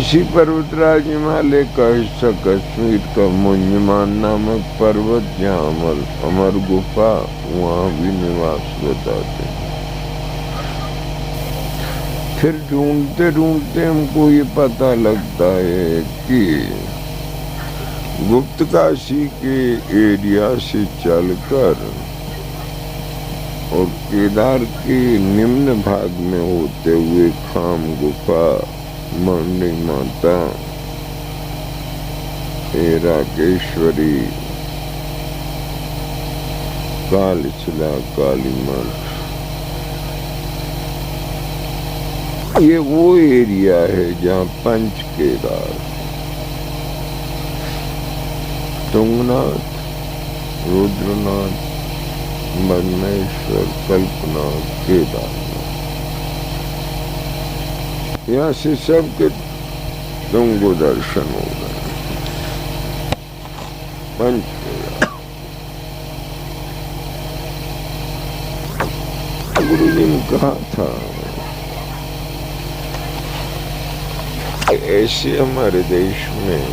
इसी पर्वतराज हिमालय का हिस्सा कश्मीर का मुंजमान नामक पर्वत, जहाँ अमर गुफा, वहाँ भी निवास बताते हैं। फिर ढूंढते ढूंढते हमको ये पता लगता है कि गुप्तकाशी के एरिया से चलकर और केदार के निम्न भाग में होते हुए खाम गुफा, मंडी माता, राकेश्वरी, कालशिला, काली मठ, ये वो एरिया है जहाँ पंच केदार, तुंगनाथ, रुद्रनाथ, मदनेश्वर, कल्पनाथ, केदारनाथ, यहाँ से सबके तुमको दर्शन हो गए। पंच गुरु जी ने कहा था ऐसे हमारे देश में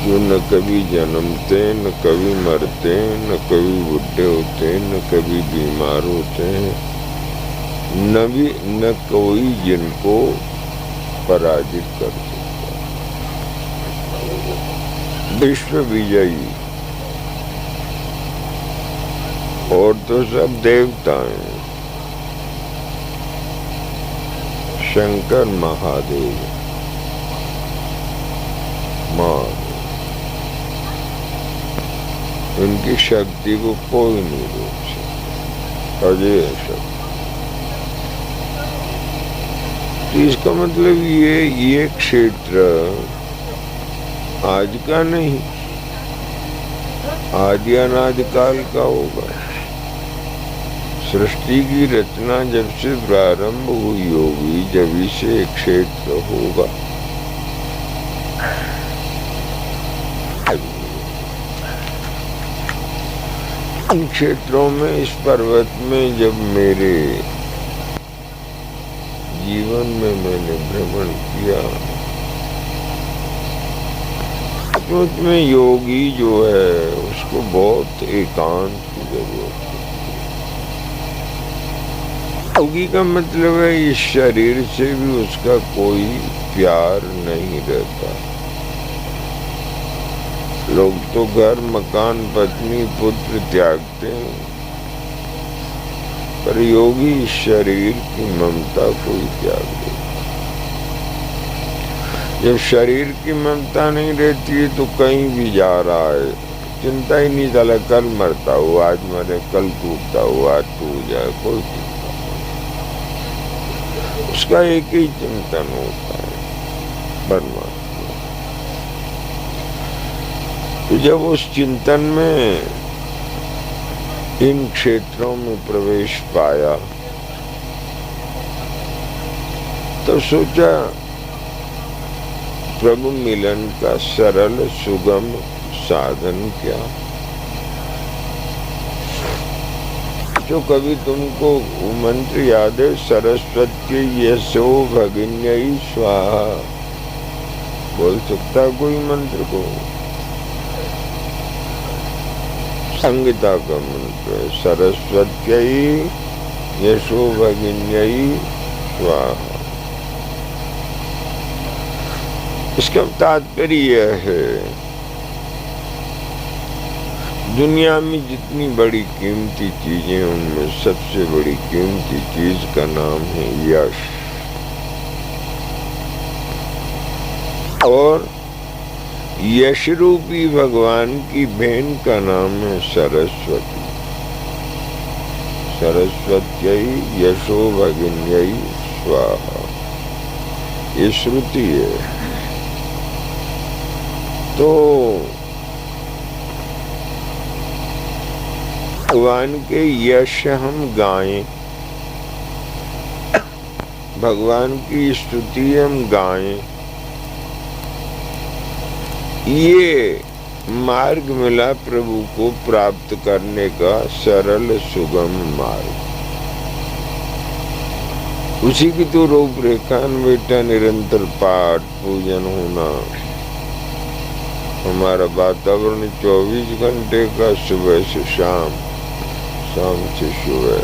जो न कभी जन्मते, न कभी मरते, न कभी बुढ़े होते, न कभी बीमार होते हैं, न कोई जिनको पराजित कर सकता। विश्व विजयी, और तो सब देवता हैं। शंकर महादेव, मां, उनकी शक्ति को कोई नहीं रोक सकता, अजय शक्ति। तो इसका मतलब ये क्षेत्र आज का नहीं, आदि अनादि काल का होगा। सृष्टि की रचना जब से प्रारंभ हुई होगी, जब से क्षेत्र होगा। इन क्षेत्रों में, इस पर्वत में जब मेरे जीवन में मैंने भ्रमण किया, सचमुच में योगी जो है उसको बहुत एकांत की जरूरत है। योगी का मतलब है इस शरीर से भी उसका कोई प्यार नहीं रहता। लोग तो घर, मकान, पत्नी, पुत्र त्यागते हैं, पर योगी इस शरीर की ममता को ही त्याग देता। जब शरीर की ममता नहीं रहती है तो कहीं भी जा रहा है, चिंता ही नहीं चला, कल मरता हो, आज मरे, कल टूटता हो, आज टूट जाए, कोई चिंता नहीं। उसका एक ही चिंतन होता है, परमात्मा। तो जब उस चिंतन में इन क्षेत्रों में प्रवेश पाया तो सोचा प्रभु मिलन का सरल सुगम साधन क्या। जो कभी तुमको मंत्र याद है, सरस्वती यशो भगिन्यई स्वाहा, बोल सकता कोई मंत्र को? संगीता का मंत्र है, सरस्वती यशो भगिन्यई स्वाहा। इसका तात्पर्य यह है, दुनिया में जितनी बड़ी कीमती चीजें, उनमें सबसे बड़ी कीमती चीज का नाम है यश। और यश रूपी भगवान की बहन का नाम है सरस्वती। सरस्वत्यई यशो भगिन्यई स्वाहा, ये श्रुति है। तो भगवान के यश हम गाएं, भगवान की स्तुति हम गाएं, ये मार्ग मिला प्रभु को प्राप्त करने का, सरल सुगम मार्ग। उसी की तो रूपरेखा बेटा, निरंतर पाठ पूजन होना। हमारा वातावरण 24 घंटे का, सुबह से शाम, शाम से सुबह।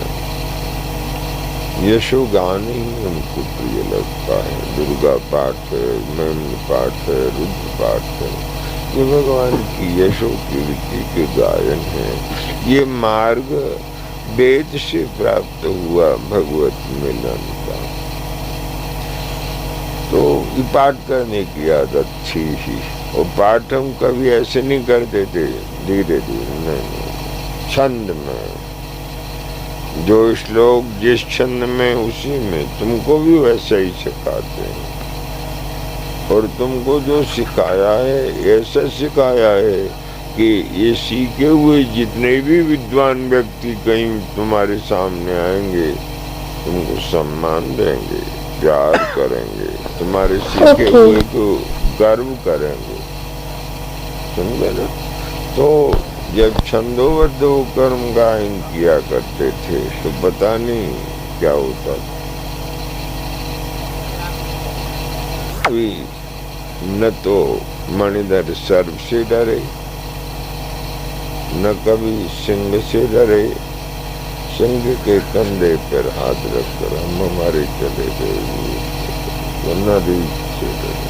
यशो गान ही हमको प्रिय लगता है। दुर्गा पाठ है, नैन पाठ है, रुद्र पाठ है, ये भगवान की यशो कीर्ति के गायन है। ये मार्ग वेद से प्राप्त हुआ भगवत मिलन का। तो ये पाठ करने की आदत थी ही। और पाठ हम कभी ऐसे नहीं करते थे धीरे धीरे, नहीं, छंद में। जो श्लोक जिस छंद में उसी में, तुमको भी वैसा ही सिखाते हैं। और तुमको जो सिखाया है ऐसा सिखाया है कि ये सीखे हुए जितने भी विद्वान व्यक्ति कहीं तुम्हारे सामने आएंगे, तुमको सम्मान देंगे, प्यार करेंगे, तुम्हारे सीखे हुए को गर्व करेंगे। समझे ना? तो जब छंदोबद्ध होकर हम गायन किया करते थे तो पता नहीं क्या होता था। अभी न तो मणिधर सर्प से डरे, न कभी सिंह से डरे। सिंह के कंधे पर हाथ रखकर हम हमारे चले गए, वरना रीछ से डरे।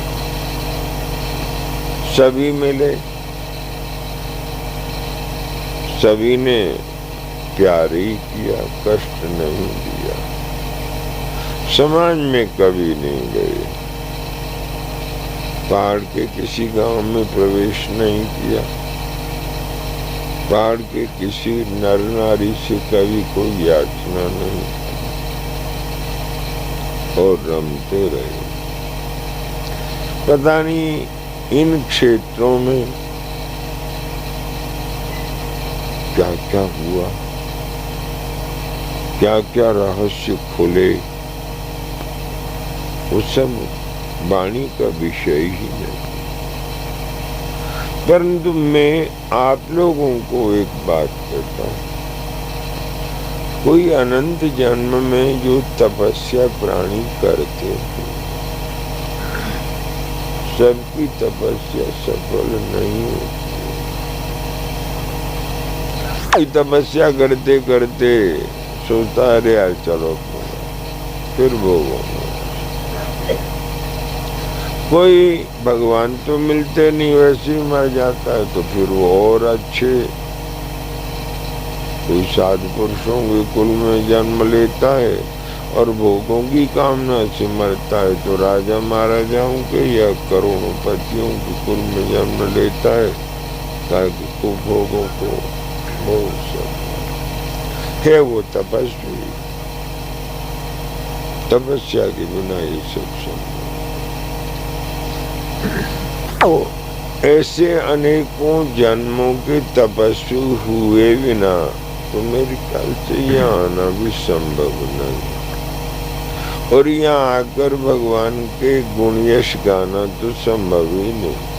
सभी मिले, सभी ने प्यार ही किया, कष्ट नहीं दिया। समाज में कभी नहीं गए, पहाड़ के किसी गांव में प्रवेश नहीं किया, पहाड़ के किसी नर नारी से कभी कोई याचना नहीं, और रमते रहे। पता नहीं इन क्षेत्रों में क्या क्या हुआ, क्या क्या रहस्य खुले, वो सब वाणी का विषय ही नहीं। परंतु मैं आप लोगों को एक बात कहता हूँ, कोई अनंत जन्म में जो तपस्या प्राणी करते हैं, सबकी तपस्या सफल नहीं होती। तपस्या करते करते सोचता है अरे यार चलो फिर वो कोई भगवान तो मिलते नहीं, वैसे ही मर जाता है। तो फिर वो और अच्छे कोई साधु पुरुषों के कुल में जन्म लेता है और भोगों की कामना से मरता है। तो राजा महाराजाओं के या करोड़पतियों के कुल में जन्म लेता है, ताकि भोगों को है वो तपस्वी। तपस्या के बिना ये सब संभव। ऐसे अनेकों जन्मों के तपस्वी हुए बिना तो मेरे ख्याल से यहाँ आना भी संभव नहीं, और यहाँ आकर भगवान के गुण यश गाना तो संभव ही नहीं।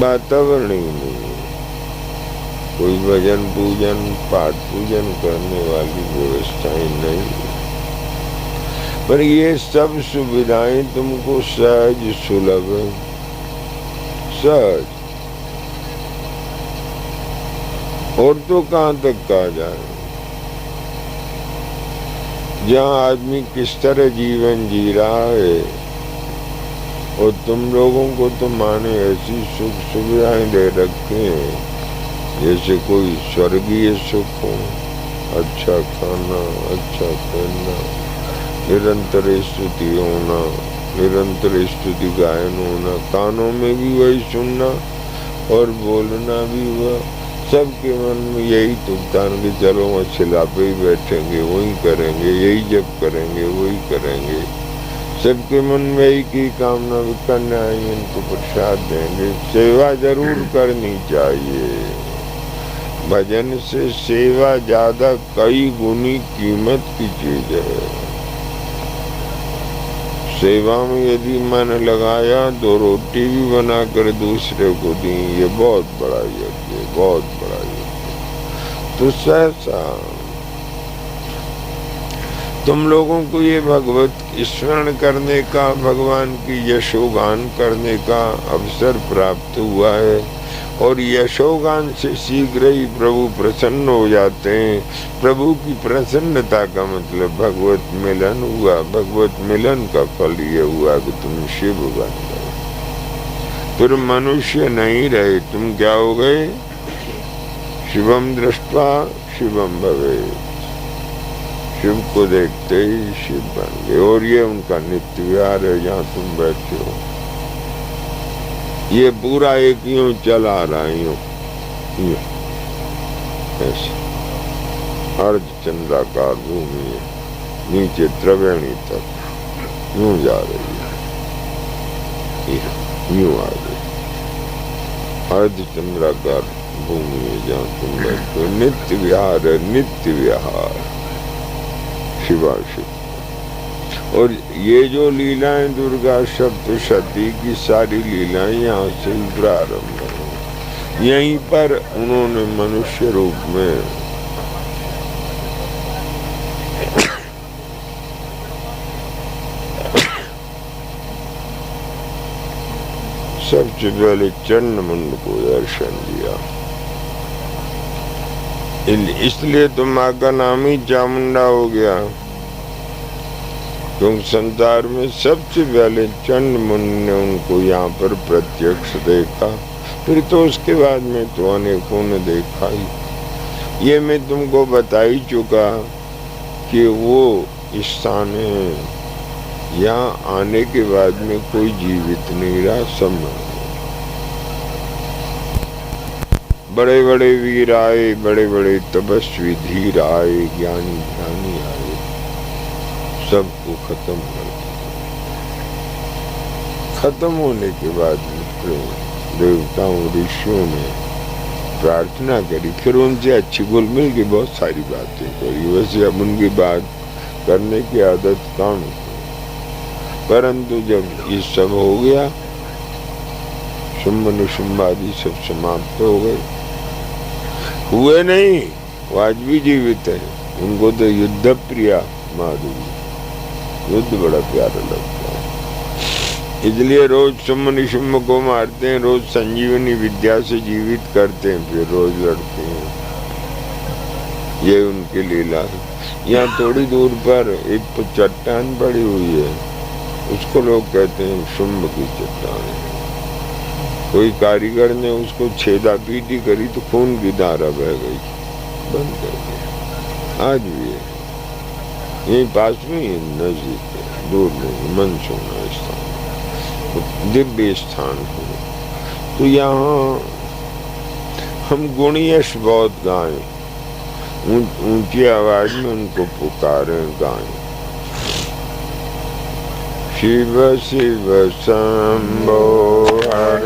वातावरण ही नहीं है, कोई भजन पूजन पाठ पूजन करने वाली व्यवस्थाएं नहीं है। पर ये सब सुविधाएं तुमको सहज सुलभ, सहज, और तो कहाँ तक कहा जाए। जहाँ आदमी किस तरह जीवन जी रहा है, और तुम लोगों को तो माने ऐसी सुख सुविधाएं दे रखी हैं जैसे कोई स्वर्गीय सुख हो। अच्छा खाना, अच्छा पहनना, निरंतर स्तुति होना, निरंतर स्तुति गायन होना, कानों में भी वही सुनना और बोलना भी हुआ। सबके मन में यही तुकतान कि चलो वहाँ छिलापे ही बैठेंगे, वही करेंगे, यही जब करेंगे, वही करेंगे। सबके मन में एक ही कामना, कन्या इनको प्रसाद देंगे। सेवा जरूर करनी चाहिए, भजन से सेवा ज्यादा कई गुनी कीमत की चीज है। सेवा में यदि मन लगाया तो रोटी भी बनाकर दूसरे को दी, ये बहुत बड़ा यज्ञ, बहुत बड़ा यज्ञ। तो सहसा तुम लोगों को ये भगवत स्मरण करने का, भगवान की यशोगान करने का अवसर प्राप्त हुआ है और यशोगान से शीघ्र ही प्रभु प्रसन्न हो जाते हैं। प्रभु की प्रसन्नता का मतलब भगवत मिलन हुआ। भगवत मिलन का फल ये हुआ कि तुम शिव बन गए, फिर मनुष्य नहीं रहे, तुम क्या हो गए? शिवम दृष्ट्वा शिवम भवे, शिव को देखते ही शिव बन गए। और ये उनका नित्य विहार है। जहाँ तुम बैठे हो ये पूरा एक यूं चला रहा है, यूं ऐसे अर्धचंद्राकार भूमि है, नीचे त्रिवेणी तक यूं जा रही है, यूं आ गई। अर्धचंद्राकार भूमि है जहाँ तुम बैठे हो। नित्य विहार है, नित्य विहार शिवाशिव। और ये जो लीलाएं दुर्गा सप्तशती की सारी लीलाएं यहाँ से प्रारंभ है। यहीं पर उन्होंने मनुष्य रूप में सबसे पहले चंडमुंड को दर्शन दिया। इसलिए तो माँ का नाम ही चामुंडा हो गया, क्योंकि संसार में सबसे पहले चंडमुंड ने उनको यहाँ पर प्रत्यक्ष देखा। फिर तो उसके बाद में तो अनेकों ने देखा ही। ये मैं तुमको बता ही चुका कि वो स्थान है, यहाँ आने के बाद में कोई जीवित नहीं रहा, सब बड़े बड़े वीर आए, बड़े बड़े तपस्वी धीर आए, ज्ञानी ध्यानी आए, सबको खत्म कर दिया। खत्म होने के बाद देवताओं ऋषियों ने प्रार्थना करी, फिर उनसे अच्छी घुल मिल के बहुत सारी बातें करी। वैसे अब उनकी बात करने की आदत कम, परंतु जब ये सब हो गया, शुंभ निशुंभ आदि सब समाप्त हो गए। हुए नहीं, वो आज भी जीवित है। उनको तो युद्ध प्रिया माधुरी, युद्ध बड़ा प्यारा लगता है, इसलिए रोज शुंभ निशुंभ को मारते हैं, रोज संजीवनी विद्या से जीवित करते हैं, फिर रोज लड़ते हैं। ये उनकी लीला है। यहाँ थोड़ी दूर पर एक चट्टान पड़ी हुई है, उसको लोग कहते हैं शुंभ की चट्टान। कोई कारीगर ने उसको छेदा पीटी करी तो खून की धारा बह गई, बंद कर दिया। आज भी है, यही पास में ही नजदीक है, दूर नहीं, मनसूना स्थान, दिव्य स्थान है। तो यहाँ हम गुणयश बहुत गाएं, ऊंची आवाज में उनको पुकारें, गाएं। शिव शिव शंभो हर